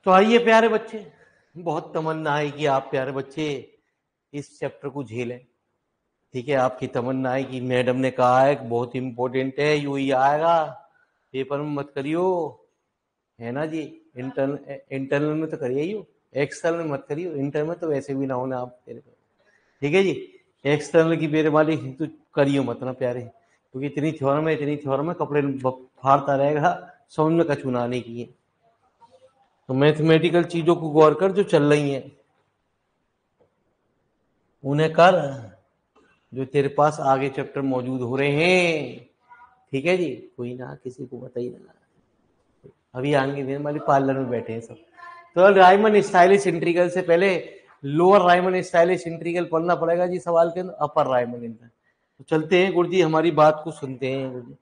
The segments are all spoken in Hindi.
तो आइए प्यारे बच्चे, बहुत तमन्ना है कि आप प्यारे बच्चे इस चैप्टर को झेलें। ठीक है, आपकी तमन्ना है कि मैडम ने कहा है बहुत इंपॉर्टेंट है, यू ही आएगा, पेपर में मत करियो, है ना जी। इंटरनल में तो करिए ही, एक्सटर्नल में मत करियो। इंटर में तो वैसे भी ना होना आप तेरे को, ठीक है जी। एक्सटर्नल की मेरे वाली तो करियो मत ना प्यारे, क्योंकि इतनी थ्योरम है कपड़े फाड़ता रहेगा, समझ में कछु ना आने की है। तो मैथमेटिकल चीजों को गौर कर जो चल रही हैं उन्हें कर, जो तेरे पास आगे चैप्टर मौजूद हो रहे हैं। ठीक है जी, कोई ना किसी को बताइए ना, अभी आएंगे मेरे वाले पार्लर में बैठे हैं सब। तो राइमन स्टाइलिश इंटीग्रल से पहले लोअर राइमन स्टाइलिश इंटीग्रल पढ़ना पड़ेगा जी सवाल के अंदर, अपर राइमन इंटीग्रल। तो चलते हैं गुरुजी, हमारी बात को सुनते हैं गुरुजी।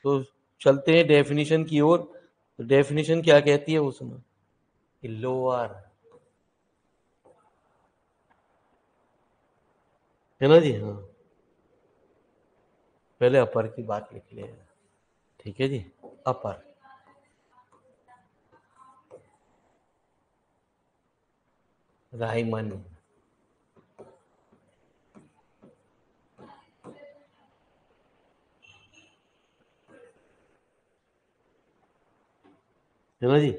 तो चलते हैं डेफिनेशन की ओर। तो डेफिनेशन क्या कहती है वो सुनो। लोअर, है ना जी, हाँ पहले अपर की बात लिख ले। ठीक है जी, अपर राइमन, है ना जी।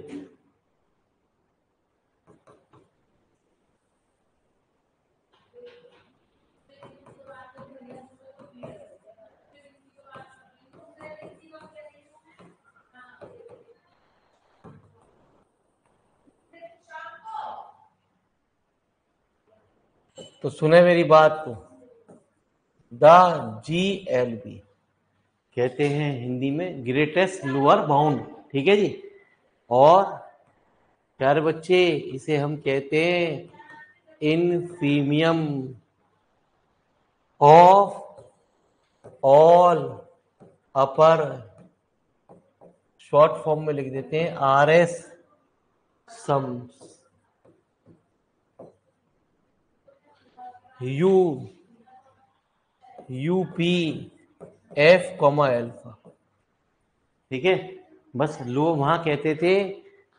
तो सुने मेरी बात को, द GLB कहते हैं हिंदी में ग्रेटेस्ट लोअर बाउंड। ठीक है जी। और प्यारे बच्चे इसे हम कहते हैं infimum of all upper, short form में लिख देते हैं RS sums, UP F alpha. ठीक है, बस लोग वहां कहते थे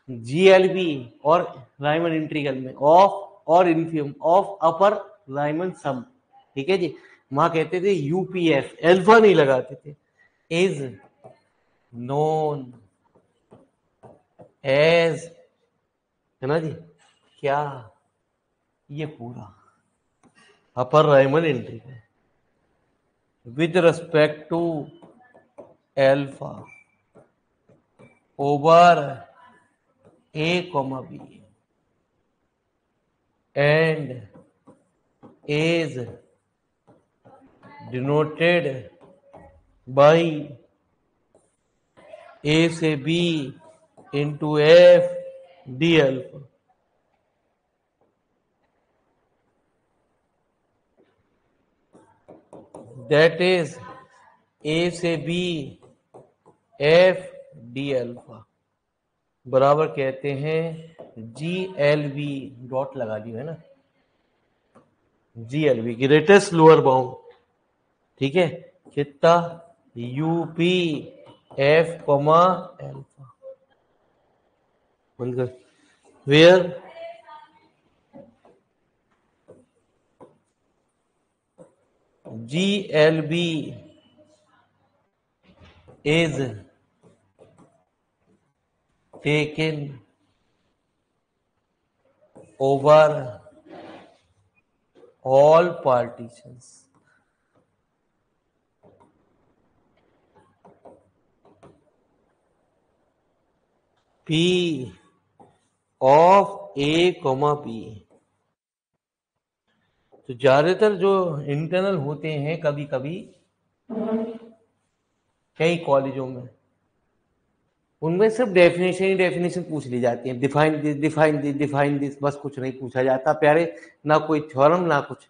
GLB और राइमन इंटीग्रल में ऑफ और इनफीम ऑफ अपर राइमन सम। ठीक है जी, वहां कहते थे UPF, अल्फा नहीं लगाते थे। इज नोन एज, है ना जी, क्या, ये पूरा upper Riemann integral with respect to alpha over A, B and is denoted by A से B into F D alpha। That is A से B F D alpha बराबर कहते हैं GLB, डॉट लगा दियो है ना, GLB ग्रेटेस्ट लोअर बाउंड। ठीक है, कितना UPF alpha, where GLB is taken over all partitions P of A, B। तो ज्यादातर जो इंटरनल होते हैं कभी कभी कई कॉलेजों में, उनमें सिर्फ डेफिनेशन ही डेफिनेशन पूछ ली जाती है, define this define this define this, बस कुछ नहीं पूछा जाता प्यारे, ना कोई थ्योरम ना कुछ।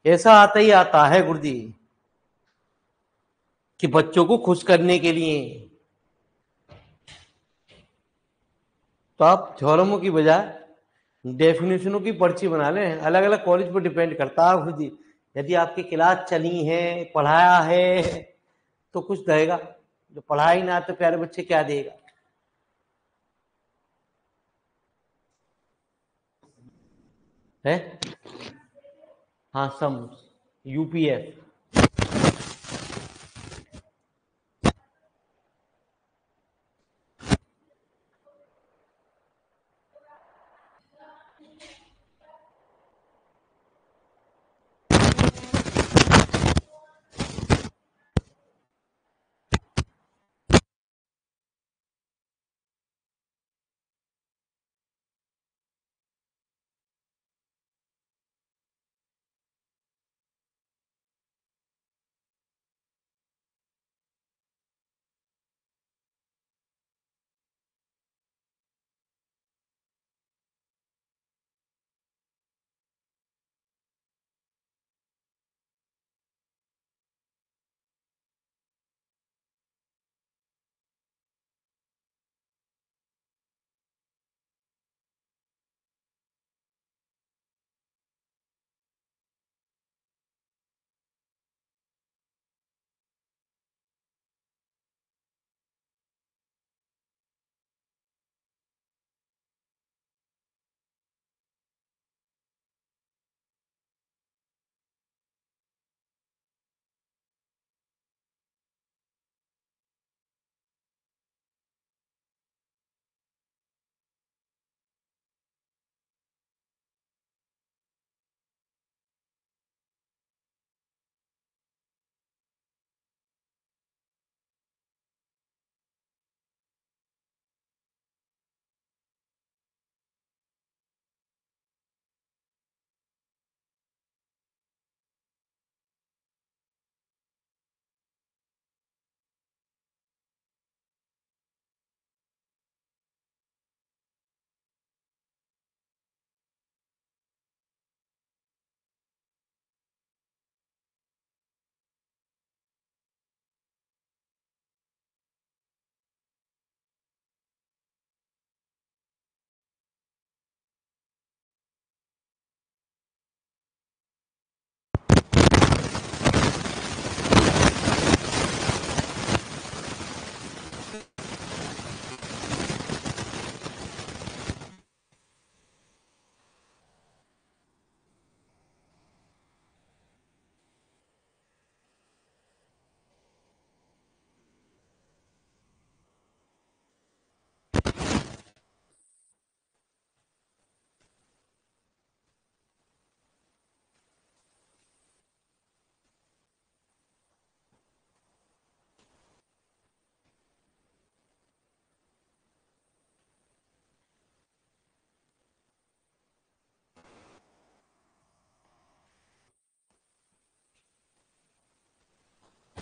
ऐसा आता ही आता है गुरुजी कि बच्चों को खुश करने के लिए तो आप थ्योरमों की बजाय डेफिनेशनों की पर्ची बना लें। अलग अलग कॉलेज पर डिपेंड करता है खुद ही, यदि आपकी क्लास चली है पढ़ाया है तो कुछ देगा, जो पढ़ा ही ना तो प्यारे बच्चे क्या देगा। है। हाँ सम, यूपीएफ।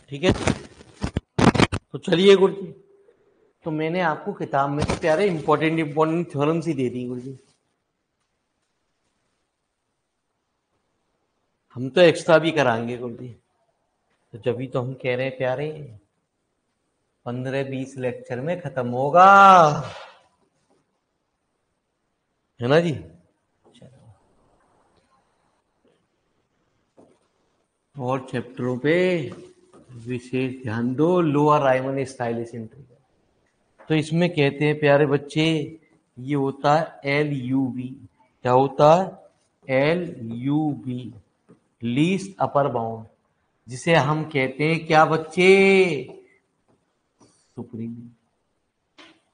ठीक है, तो चलिए गुरु जी, तो मैंने आपको किताब में तो प्यारे इंपॉर्टेंट थ्योरम्स ही दे दी गुरु जी। हम तो एक्स्ट्रा भी कराएंगे गुरु जी, तो जब भी तो हम कह रहे हैं प्यारे 15-20 लेक्चर में खत्म होगा, है ना जी। चलो, और चैप्टरों पे विशेष ध्यान दो। लोअर राइमन स्टाइलिश इंट्रीगर, तो इसमें कहते हैं प्यारे बच्चे, ये होता है एल यू बी। क्या होता है? L U B, least upper bound, जिसे हम कहते हैं क्या बच्चे? सुप्रीम,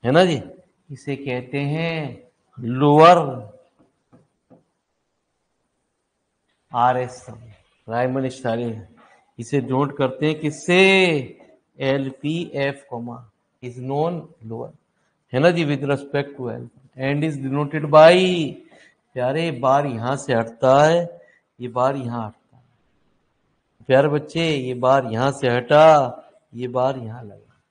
है ना जी। इसे कहते हैं lower R S sum, Riemann Stieltjes. इसे नोट करते हैं किससे? L P F comma is known lower, है ना जी, with respect to L, and is denoted by, प्यारे बार यहां से हटता है, ये बार यहां हटता है। प्यारे बच्चे, ये बार यहां से हटा, ये बार यहां लगा,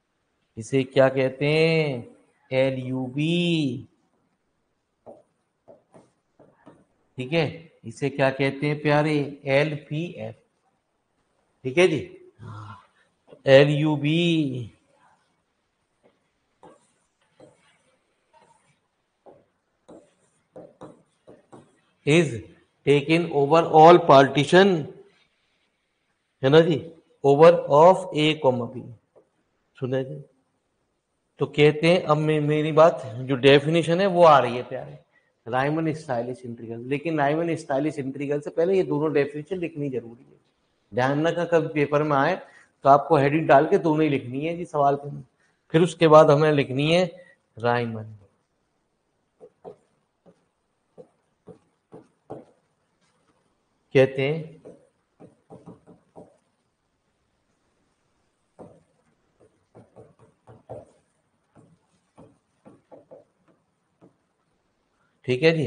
इसे क्या कहते हैं? L U B. ठीक है, इसे क्या कहते हैं प्यारे? L P F. ठीक है जी, L U B is taken over all partition, है ना जी, over of A comma B. सुने जी, तो कहते हैं, अब मेरी बात जो डेफिनेशन है वो आ रही है प्यारे। Riemann stylish integral. लेकिन रायमन स्टाइलिश इंटीग्रल से पहले ये दोनों डेफिनेशन लिखनी जरूरी है। ध्यान रखना कभी पेपर में आए तो आपको हेडिंग डाल के दोनों ही लिखनी है जी सवाल के अंदर। फिर उसके बाद हमें लिखनी है रायमन। कहते हैं ठीक है जी।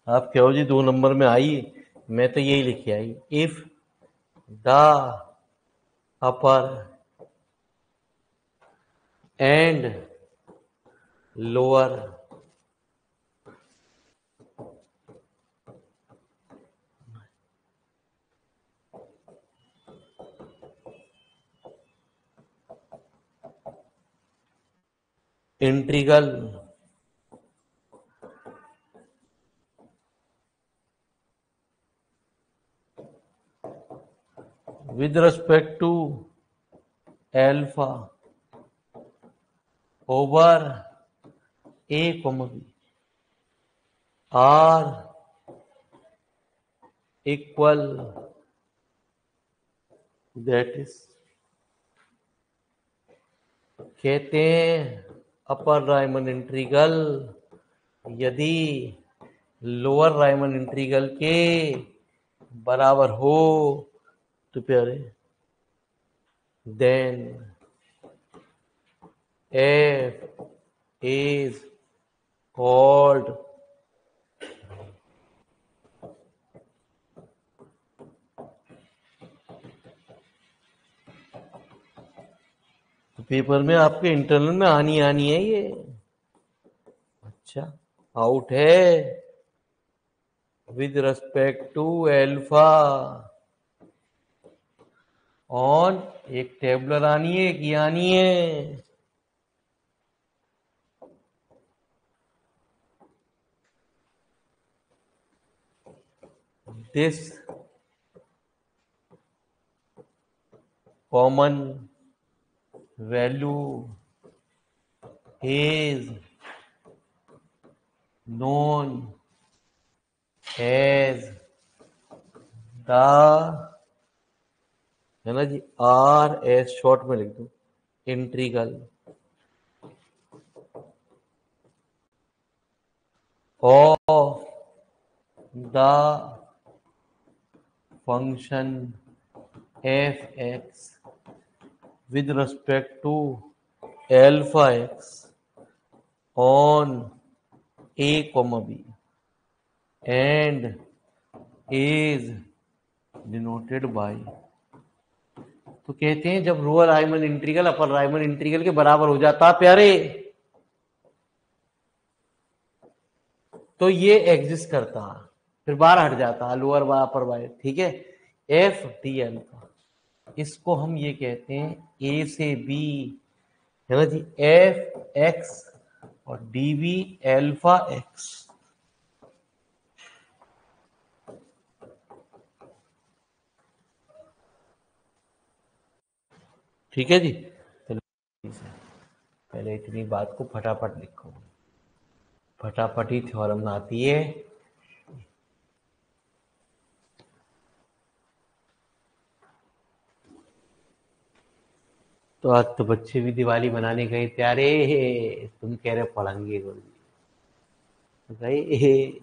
आप कहो जी 2 नंबर में आई, मैं तो यही लिखे आई, if the upper and lower integral with respect to alpha over a comma b are equal, that is कहते हैं अपर रायमन इंटीग्रल यदि लोअर रायमन इंटीग्रल के बराबर हो तो प्यारे देन f is called तो पेपर में आपके इंटरनल में आनी है ये। अच्छा, आउट है with respect to alpha on, एक टेबलर आनी है कि आनी है। This common value is known as the, है ना जी, आर एस शॉर्ट में लिख दो, integral of the function F x with respect to alpha x on a comma b and is denoted by, तो कहते हैं जब लोअर रायमन इंटीग्रल अपर रायमन इंटीग्रल के बराबर हो जाता प्यारे तो ये एग्जिस्ट करता, फिर बाहर हट जाता लोअर बाय अपर बाय, ठीक है। एफ डी अल्फा, इसको हम ये कहते हैं ए से बी, है ना जी, एफ एक्स और डी बी एल्फा एक्स। ठीक है जी। चलो पहले इतनी बात को फटाफट लिखो, फटाफट ही थ्योरम आती है। तो आज तो बच्चे भी दिवाली मनाने गए प्यारे, तुम कह रहे पढ़ेंगे गए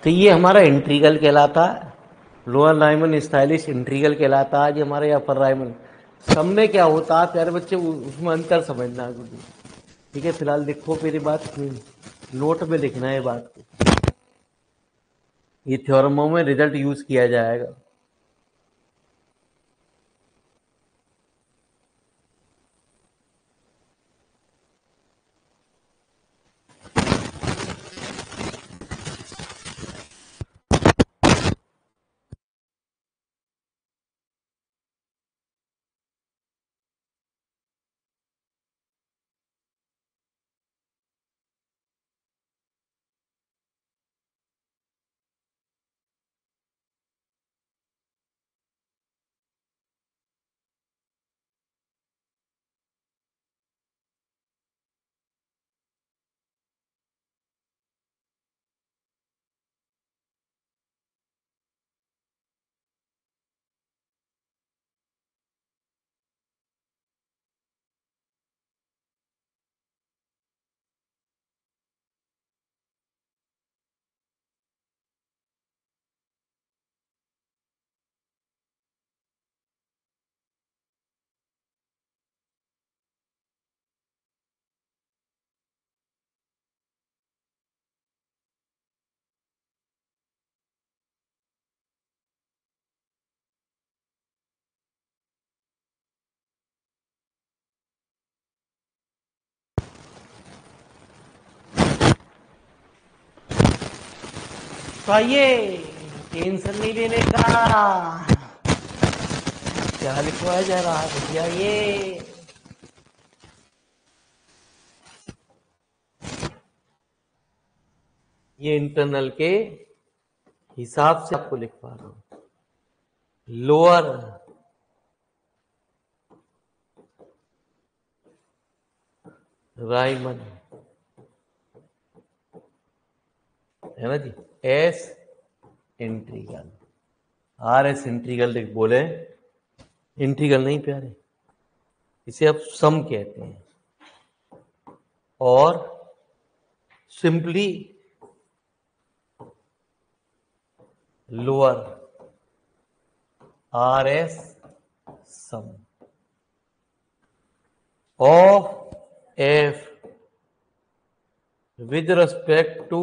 तो ये हमारा इंट्रीगल कहलाता है, लोअर राइमन स्टाइलिश इंट्रीगल कहलाता है, ये हमारे अपर राइमन। सब में क्या होता है प्यारे बच्चे, उसमें अंतर समझना है मुझे। ठीक है, फिलहाल देखो मेरी बात, नोट में लिखना है बात को। ये थ्योरमों में रिजल्ट यूज किया जाएगा। तो आइए, टेंशन नहीं लेने का। क्या लिखवाया जा रहा है भैया? ये इंटरनल के हिसाब से आपको लिखवा रहा हूं। लोअर राइमन है ना जी, S integral, R S integral बोले, इंट्रीगल नहीं प्यारे, इसे अब सम कहते हैं। और simply lower R S sum of F with respect to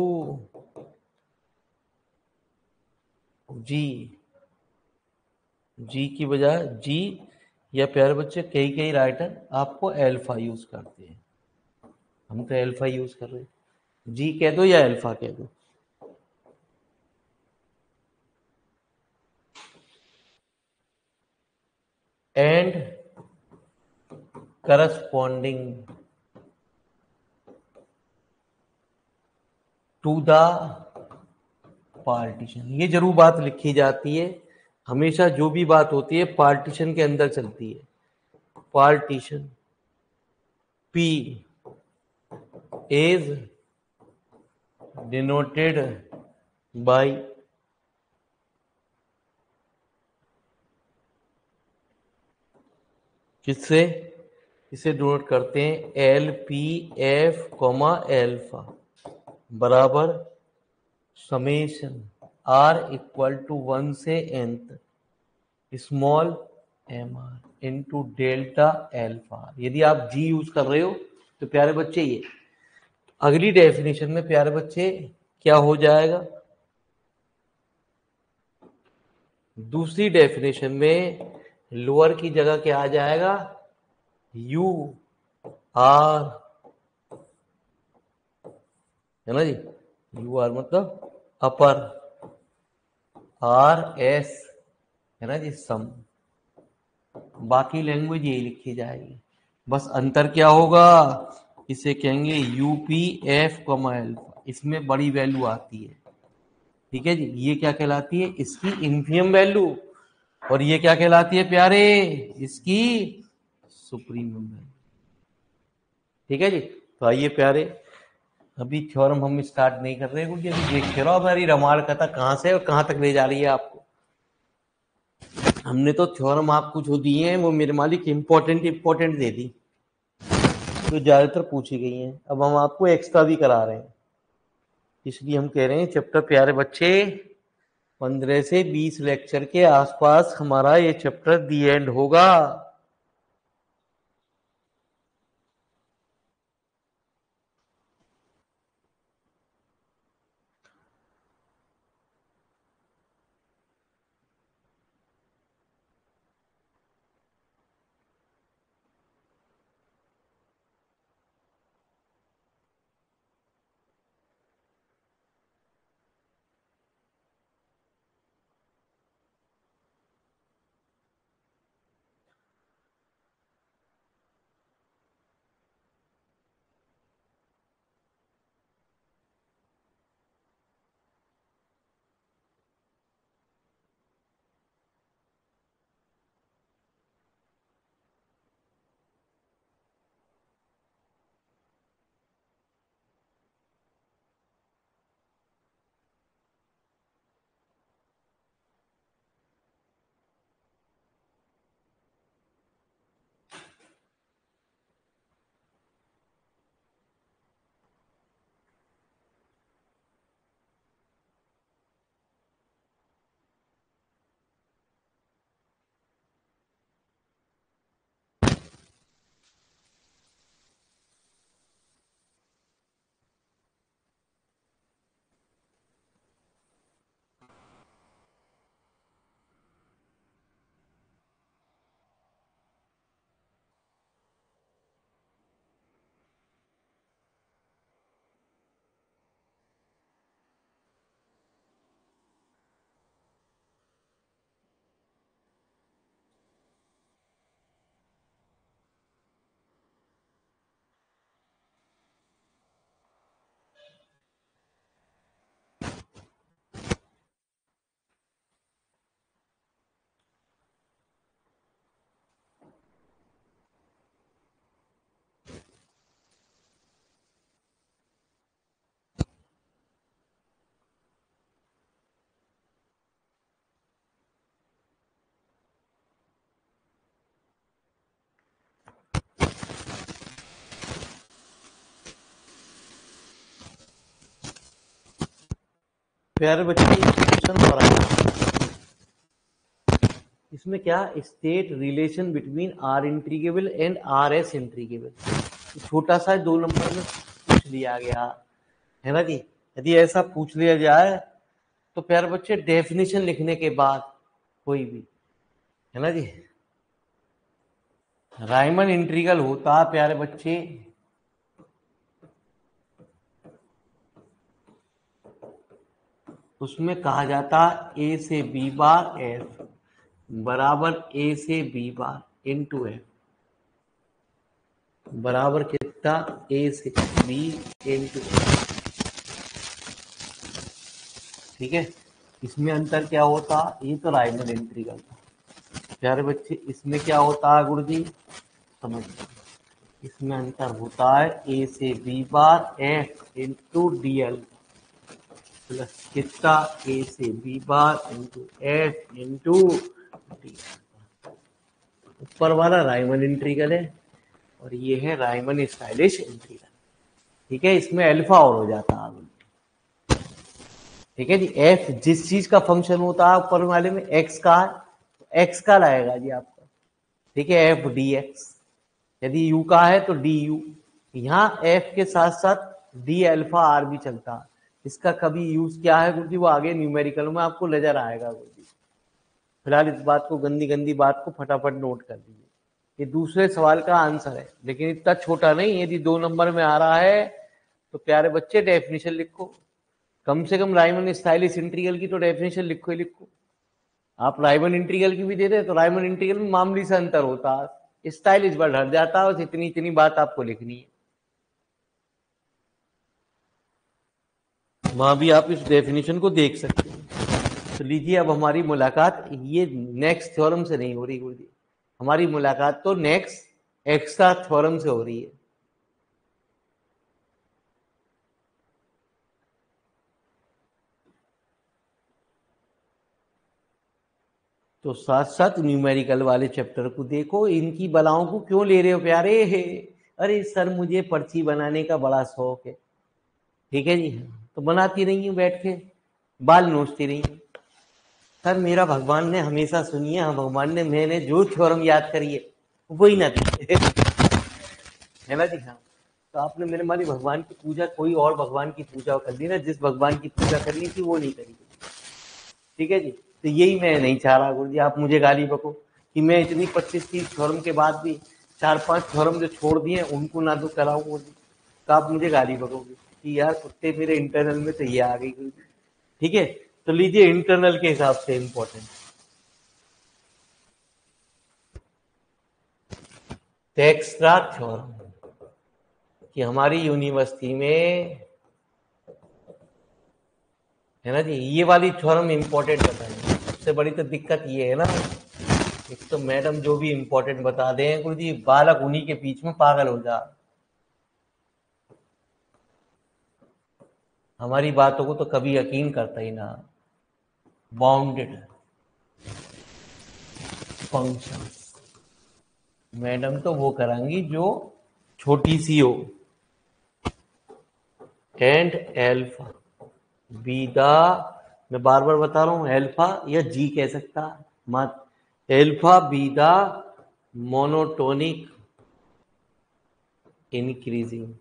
जी की बजाय जी, या प्यारे बच्चे कई राइटर आपको एल्फा यूज करते हैं, हम तो एल्फा यूज कर रहे हैं, जी कह दो या एल्फा कह दो। And corresponding to the partition, ये जरूर बात लिखी जाती है, हमेशा जो भी बात होती है पार्टीशन के अंदर चलती है। Partition P is denoted by किससे? इसे डिनोट करते हैं L P F comma alpha बराबर समेशन आर इक्वल टू 1 से n तक small M R into delta alpha. यदि आप जी यूज कर रहे हो तो प्यारे बच्चे ये अगली डेफिनेशन में प्यारे बच्चे क्या हो जाएगा, दूसरी डेफिनेशन में लोअर की जगह क्या आ जाएगा, यू आर, है ना जी, यू आर मतलब अपर, आर एस है ना जी सम, बाकी लैंग्वेज यही लिखी जाएगी। बस अंतर क्या होगा, इसे कहेंगे यूपी एफ कॉमा एल्फा, इसमें बड़ी वैल्यू आती है। ठीक है जी, ये क्या कहलाती है, इसकी इन्फियम वैल्यू, और ये क्या कहलाती है प्यारे, इसकी सुप्रीम वैल्यू। ठीक है जी, तो आइए प्यारे, अभी थ्योरम हम स्टार्ट नहीं कर रहे हैं, क्योंकि अभी देख रहा हूं हमारी रामायण कथा कहां से और कहां तक ले जा रही है आपको। हमने तो थ्योरम आपको जो दिए हैं वो मेरे मालिक इंपॉर्टेंट दे दी, जो ज्यादातर पूछी गई हैं, अब हम आपको एक्स्ट्रा भी करा रहे हैं। इसलिए हम कह रहे हैं चैप्टर प्यारे बच्चे 15 से 20 लेक्चर के आसपास हमारा ये चैप्टर दी एंड होगा। प्यारे बच्चे क्वेश्चन हो रहा है, इसमें क्या state relation between R integrable and R S integrable. छोटा सा 2 नंबर में पूछ लिया गया है ना जी। यदि ऐसा पूछ लिया जाए तो प्यारे बच्चे डेफिनेशन लिखने के बाद कोई भी, है ना जी, राइमन इंट्रीगल होता है प्यारे बच्चे उसमें कहा जाता ए से बी बार एफ बराबर ए से बी बार इंटू एफ बराबर कितना ए से बी इंटू एफ। ठीक है, इसमें अंतर क्या होता, ये तो राइमन इंट्रीगल था प्यारे बच्चे। इसमें क्या होता है गुरुजी समझ, इसमें अंतर होता है ए से B bar F into D L plus कितना ए से B bar into F into D. ऊपर वाला राइमन इंट्रीगल है और ये है राइमन स्टाइलिश इंट्रीगल। ठीक है, इसमें अल्फा और हो जाता है। ठीक है जी, एफ जिस चीज का फंक्शन होता है ऊपर वाले में एक्स का, तो एक्स का लाएगा जी आपका। ठीक है, एफ डी एक्स, यदि यू का है तो डी यू। यहाँ एफ के साथ साथ डी अल्फा आर भी चलता है। इसका कभी यूज क्या है क्योंकि वो आगे न्यूमेरिकल में आपको नजर आएगा। फिलहाल इस बात को, गंदी गंदी बात को फटाफट नोट कर लीजिए। ये दूसरे सवाल का आंसर है, लेकिन इतना छोटा नहीं। यदि 2 नंबर में आ रहा है तो प्यारे बच्चे डेफिनेशन लिखो, कम से कम राइमन स्टाइलिश इंटीग्रल की तो डेफिनेशन लिखो ही लिखो। आप राइमन इंटीग्रल की भी दे रहे तो राइमन इंटीग्रल में मामूली सा अंतर होता है, स्टाइलिश वर्ड हट जाता है। बस इतनी इतनी बात आपको लिखनी है, वहां भी आप इस डेफिनेशन को देख सकते हैं। तो लीजिए, अब हमारी मुलाकात ये नेक्स्ट थ्योरम से नहीं हो रही गुरुजी, हमारी मुलाकात तो नेक्स्ट एक्स्ट्रा थ्योरम से हो रही है। तो साथ साथ न्यूमेरिकल वाले चैप्टर को देखो। इनकी बलाओं को क्यों ले रहे हो प्यारे? अरे सर मुझे पर्ची बनाने का बड़ा शौक है। ठीक है जी, तो बनाती रही हूँ बैठ के, बाल नोचती रही हूँ। सर मेरा भगवान ने हमेशा सुनिए, हाँ भगवान ने, मैंने जो थ्योरम याद करी है वही ना दी है ना जी। हाँ, तो आपने मेरे मानी भगवान की पूजा, कोई और भगवान की पूजा कर ली ना, जिस भगवान की पूजा करनी थी वो नहीं करी। ठीक है जी, तो यही मैं नहीं चाह रहा गुरु जी आप मुझे गाली बको कि मैं इतनी 25-30 थ्योरम के बाद भी 4-5 थ्योरम जो छोड़ दिए उनको ना तो कराऊं गुरु जी, तो आप मुझे गाली बकोगे कि यार कुत्ते मेरे इंटरनल में तो ये आ गई गुरु जी। ठीक है, तो लीजिए इंटरनल के हिसाब से इंपॉर्टेंट टेक्स्ट्रा थ्योरम कि हमारी यूनिवर्सिटी में है ना जी, ये वाली थ्योरम इंपॉर्टेंट बताइए। सबसे बड़ी तो दिक्कत ये है ना, एक तो मैडम जो भी इंपॉर्टेंट बता दें गुरु जी, बालक उन्हीं के बीच में पागल हो जा। हमारी बातों को तो कभी यकीन करता ही ना। बाउंडेड फंक्शन मैडम तो वो करांगी जो छोटी सी हो, एंड एल्फा बीटा, मैं बार बार बता रहा हूं एल्फा या जी कह सकता मत, alpha beta monotonic increasing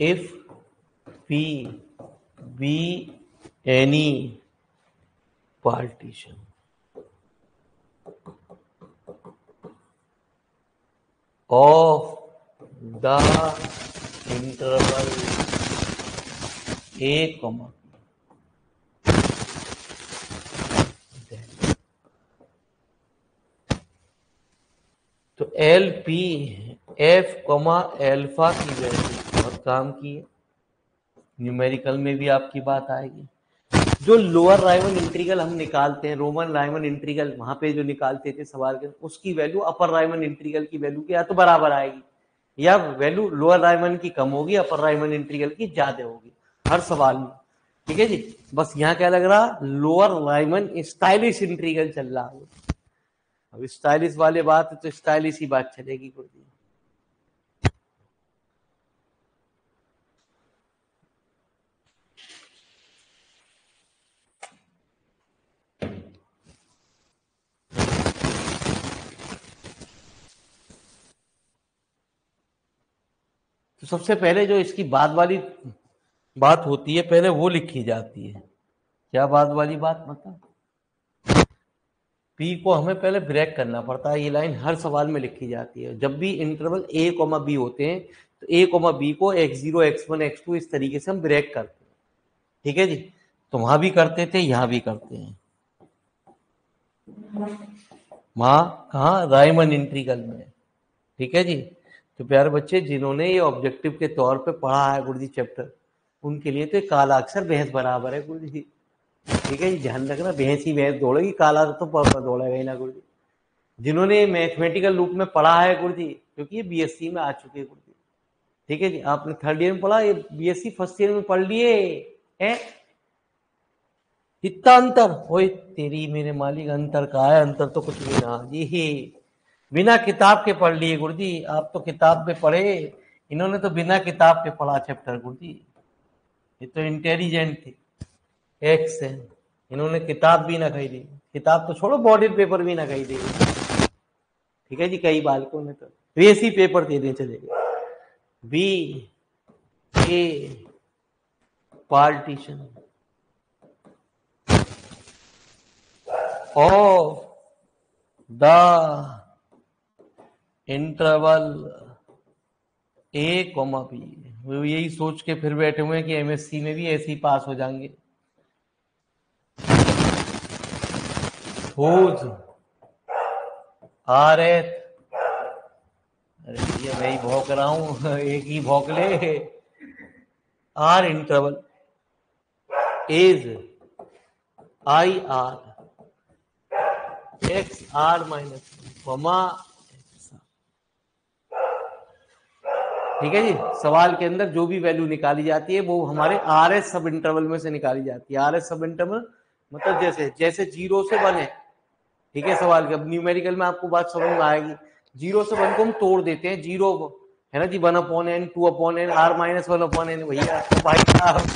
if P be any partition of the interval a comma तो L P F comma alpha की वैल्यू बहुत काम की है, न्यूमेरिकल में भी आपकी बात आएगी। जो लोअर राइमन इंटीग्रल हम निकालते हैं, रोमन राइमन इंटीग्रल वहां पे जो निकालते थे सवाल के, उसकी वैल्यू अपर राइमन इंटीग्रल की वैल्यू के या तो बराबर आएगी या वैल्यू लोअर राइमन की कम होगी, अपर राइमन इंटीग्रल की ज्यादा होगी हर सवाल में। ठीक है जी, बस यहाँ क्या लग रहा, लोअर राइमन स्टाइलिश इंटीग्रल चल रहा है। अब स्टाइलिश वाले बात है तो स्टाइलिश ही बात चलेगी गुरुजी। तो सबसे पहले जो इसकी बाद वाली बात होती है पहले वो लिखी जाती है। क्या बाद वाली बात, मतलब पी को हमें पहले ब्रेक करना पड़ता है, ये लाइन हर सवाल में लिखी जाती है। जब भी इंटरवल ए कोमा बी होते हैं तो ए कोमा बी को x0 x1 x2 इस तरीके से हम ब्रेक करते हैं। ठीक है जी, तो वहां भी करते थे यहां भी करते हैं। वहां कहा, राइमन इंटीग्रल में। ठीक है जी, तो प्यारे बच्चे जिन्होंने ये ऑब्जेक्टिव के तौर पे पढ़ा है गुरुजी चैप्टर, उनके लिए तो काला अक्षर भैंस बराबर है गुरुजी। ठीक है जी, ध्यान रखना, भैंस ही भैंस दौड़ेगी, काला तो दौड़ेगा ही ना गुरुजी। जिन्होंने मैथमेटिकल रूप में पढ़ा है गुरुजी, क्योंकि ये बीएससी में आ चुके हैं गुरुजी। ठीक है जी, आपने थर्ड ईयर में पढ़ा, ये बीएससी फर्स्ट ईयर में पढ़ लिए है। इतना अंतर, ओए तेरी मेरे मालिक, अंतर का है, अंतर तो कुछ भी ना जी, बिना किताब के पढ़ लिए गुरुजी। आप तो किताब पे पढ़े, इन्होंने तो बिना किताब के पढ़ा चैप्टर गुरुजी। ये तो इंटेलिजेंट थे एक्स है, इन्होंने किताब भी ना खरीदी, किताब तो छोड़ो बॉडी पेपर भी ना खरीदे। ठीक है जी, कई बालकों ने तो वैसे ही पेपर दे दें चले गए। Be a partition of the interval A comma B, वो यही सोच के फिर बैठे हुए हैं कि एमएससी में भी ऐसे ही पास हो जाएंगे। whose rth, अरे भैया मैं ही भौंक रहा हूं एक ही भौंक ले, R interval is I R X R minus comma. ठीक है जी, सवाल के अंदर जो भी वैल्यू निकाली जाती है वो हमारे आर एस सब इंटरवल में से निकाली जाती है। आर एस सब इंटरवल मतलब जैसे जैसे 0 से 1 है। ठीक है, सवाल के अब न्यूमेरिकल में आपको बात समझ में आएगी। 0 से 1 को हम तोड़ देते हैं, 0 है ना जी, 1/n, 2/n, r-1/n भैया। तो भाई साहब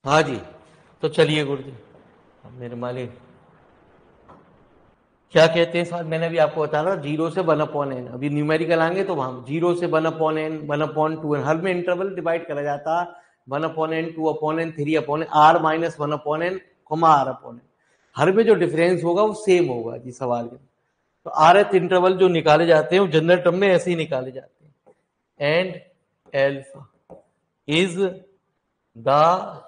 हाँ जी, तो चलिए गुरु जी, मेरे मालिक क्या कहते हैं साहब, मैंने अभी आपको बताया ना 0 से 1/n, अभी न्यूमेरिकल आएंगे तो वहां 0 से 1/n, 1/2, हर में इंटरवल डिवाइड करा जाता है 1/n, 2/n, 3/n, r-1/n, r/n, हर में जो डिफरेंस होगा वो सेम होगा जी सवाल में। तो rth इंटरवल जो निकाले जाते हैं वो जनरल टर्म में ऐसे ही निकाले जाते हैं, and alpha is the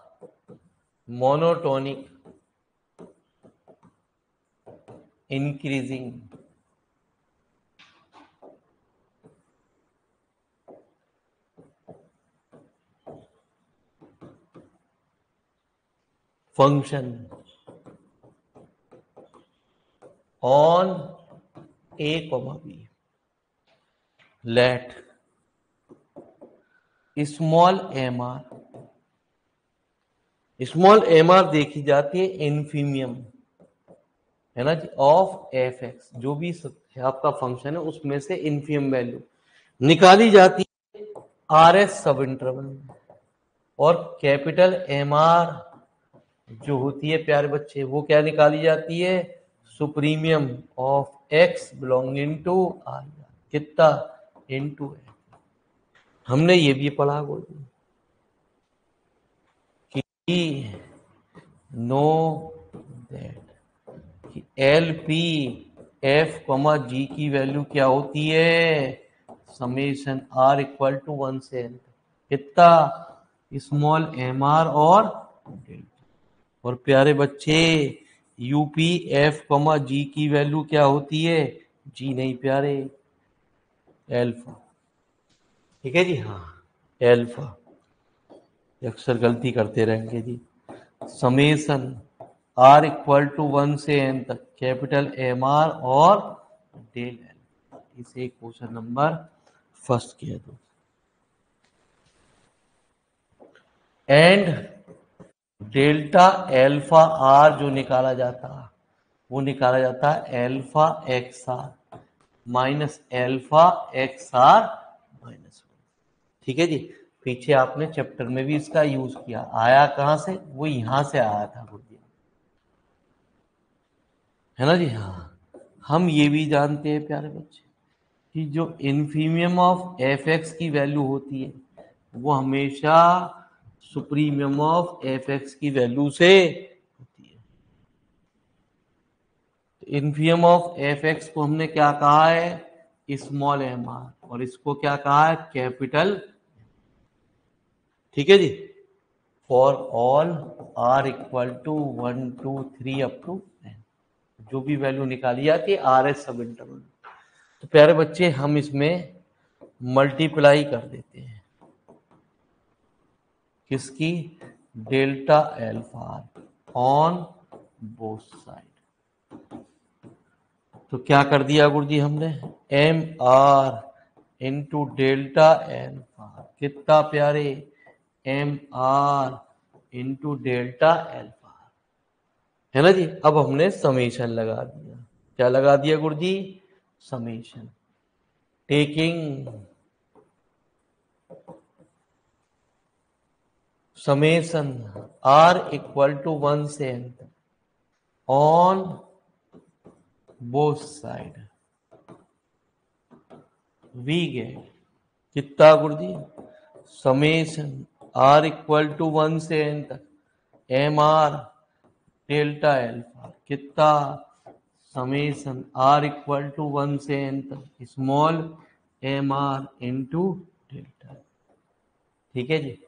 monotonic increasing function on a comma b, let small mr देखी जाती है इन्फीमियम, है ना जी, ऑफ एफ एक्स, जो भी आपका फंक्शन है उसमें से इन्फीमियम वैल्यू निकाली जाती है आर एस सब इंटरवल में, और कैपिटल एम आर जो होती है प्यारे बच्चे वो क्या निकाली जाती है, supremum of X belonging to R, कितना, इनटू एक्स। हमने ये भी पढ़ा कि know that L P F comma G की वैल्यू क्या होती है, समेशन आर इक्वल टू 1 से एन, कितना, स्मॉल एम आर और प्यारे बच्चे यूपी एफ कॉमा जी की वैल्यू क्या होती है, जी नहीं प्यारे, एल्फा, ठीक है जी, हाँ एल्फा, अक्सर गलती करते रहेंगे जी। समेशन आर इक्वल टू 1 से एन तक कैपिटल एम आर और डेल एल, इसे क्वेश्चन नंबर फर्स्ट कह दो। एंड डेल्टा एल्फा आर जो निकाला जाता है वो निकाला जाता है alpha X R minus alpha X R minus 1, ठीक है जी। पीछे आपने चैप्टर में भी इसका यूज किया, आया कहां से, वो यहां से आया था गुरुजी, है ना जी, हाँ। हम ये भी जानते हैं प्यारे बच्चे कि जो इन्फीमियम ऑफ एफ एक्स की वैल्यू होती है वो हमेशा सुप्रीमियम ऑफ एफ एक्स की वैल्यू से होती है। तो इन्फीमियम ऑफ एफ एक्स को हमने क्या कहा है, स्मॉल एम आर, और इसको क्या कहा है, कैपिटल, ठीक है जी, for all R equal to 1 2 3 up to n, जो भी वैल्यू निकाली जाती है आर एस सब इंटरवल। तो प्यारे बच्चे हम इसमें मल्टीप्लाई कर देते हैं, किसकी, delta alpha on both side. तो क्या कर दिया गुरुजी हमने, M R into delta alpha, कितना प्यारे, M R into delta alpha, है ना जी। अब हमने समेशन लगा दिया, क्या लगा दिया गुरुजी, summation, taking summation R equal to 1 से n on both side, we get कितना गुरुजी, समेशन आर इक्वल टू 1 से n तक एम आर डेल्टा एल्फा, कितना, समेशन आर इक्वल टू 1 से n तक small M R into delta, ठीक है जी।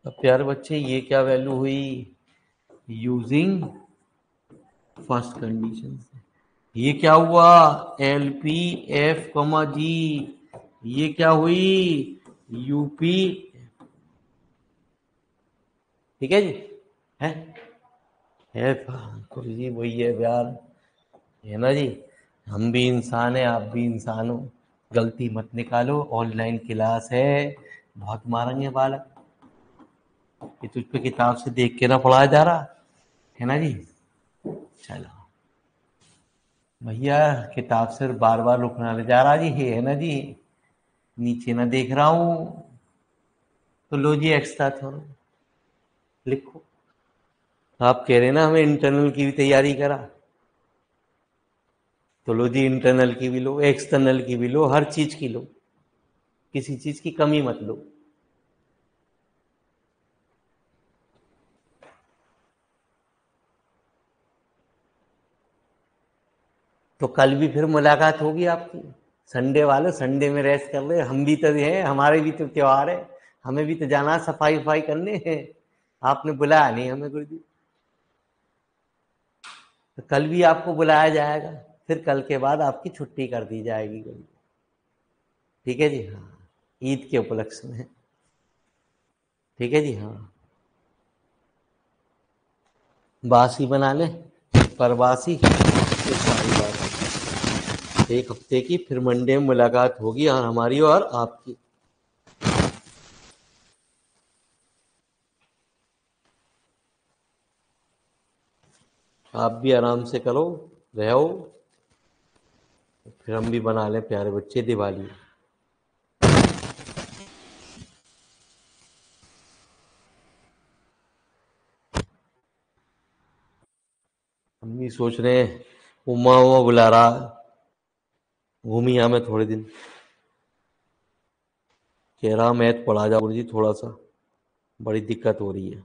अब प्यारे बच्चे ये क्या वैल्यू हुई, यूजिंग फर्स्ट कंडीशन से, ये क्या हुआ, एल पी एफ कमा जी, ये क्या हुई, यूपी, ठीक है जी, है, है गुरु जी, वही है प्यार, है ना जी। हम भी इंसान हैं, आप भी इंसान हो, गलती मत निकालो। ऑनलाइन क्लास है, बहुत मारेंगे बालक, ये तुझ पे किताब से देख के ना पढ़ाया जा रहा, है ना जी। चलो भैया, किताब से बार बार रुकना ले जा रहा जी, है ना जी। नीचे ना देख रहा हूँ, तो लो जी एक्स्ट्रा थोड़ा लिखो। आप कह रहे ना हमें इंटरनल की भी तैयारी करा, तो लो जी इंटरनल की भी लो, एक्सटर्नल की भी लो, हर चीज की लो, किसी चीज की कमी मत लो। तो कल भी फिर मुलाकात होगी आपकी। संडे वाले संडे में रेस्ट कर ले, हम भी तो हैं, हमारे भी तो त्योहार है, हमें भी तो जाना सफाई वफाई करने हैं। आपने बुलाया नहीं हमें गुरु जी, तो कल भी आपको बुलाया जाएगा, फिर कल के बाद आपकी छुट्टी कर दी जाएगी गुरु जी। ठीक है जी, हाँ, ईद के उपलक्ष्य में। ठीक है जी, हाँ। बासी बना ले, परबासी, ये सारी बात। एक हफ्ते की फिर मंडे में मुलाकात होगी, और हमारी और आपकी। आप भी आराम से करो, रहो, फिर हम भी बना लें प्यारे बच्चे दिवाली। हम भी सोच रहे हैं, उमा उमा बुला रहा, घूमी यहाँ में थोड़े दिन, कह रहा मैथ पढ़ा जाओ गुरु जी थोड़ा सा, बड़ी दिक्कत हो रही है।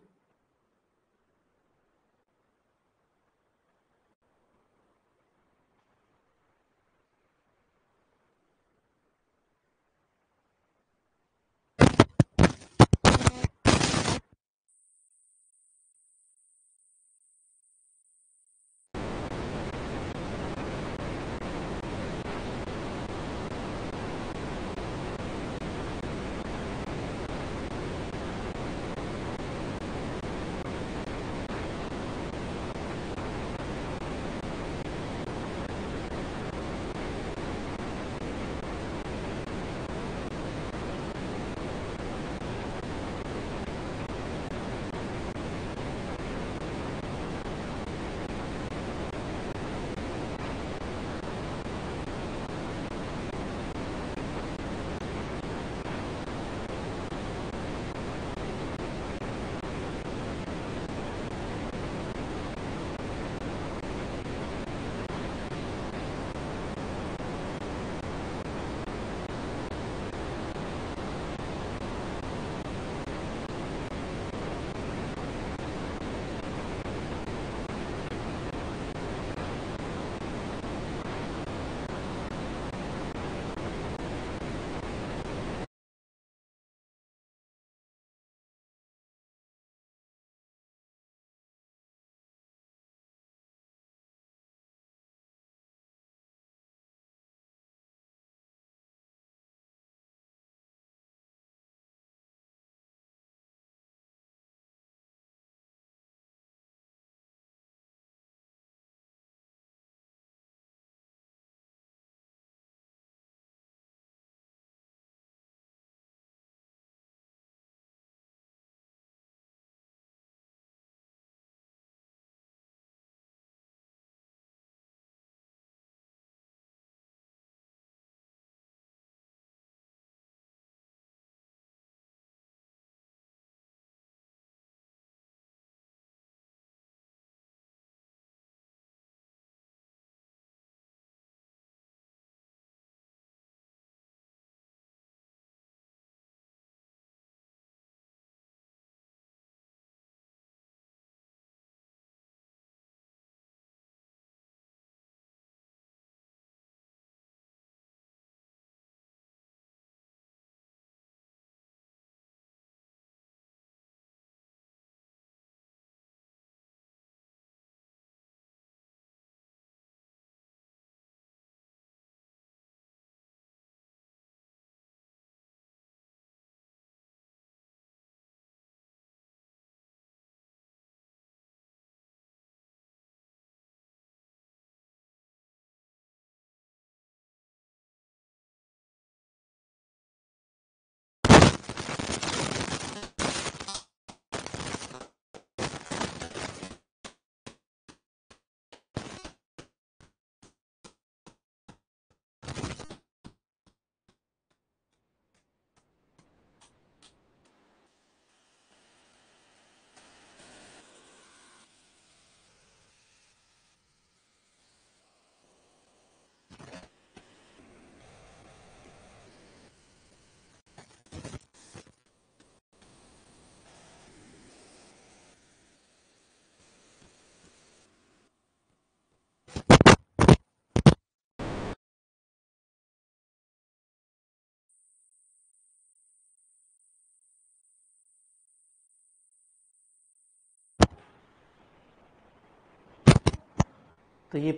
तो ये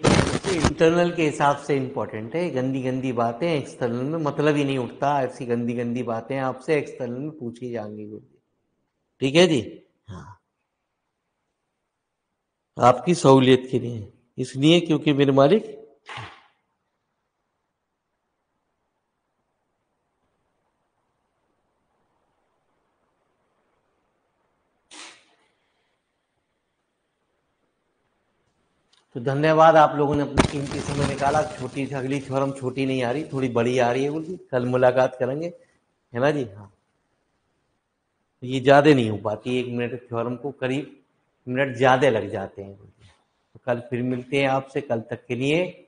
इंटरनल के हिसाब से इम्पोर्टेंट है। गंदी गंदी बातें एक्सटर्नल में मतलब ही नहीं उठता, ऐसी गंदी गंदी बातें आपसे एक्सटर्नल में पूछी जाएंगी गुरु जी। ठीक है जी। हाँ, आपकी सहूलियत के लिए, इसलिए क्योंकि मेरे मालिक तो धन्यवाद, आप लोगों ने अपनी कीमती समय निकाला। छोटी सी अगली थ्योरम छोटी नहीं आ रही, थोड़ी बड़ी आ रही है गुरु जी, कल मुलाकात करेंगे, है ना जी। हाँ, ये ज़्यादा नहीं हो पाती, 1 मिनट थ्योरम को करीब मिनट ज़्यादा लग जाते हैं गुरु जी। तो कल फिर मिलते हैं आपसे, कल तक के लिए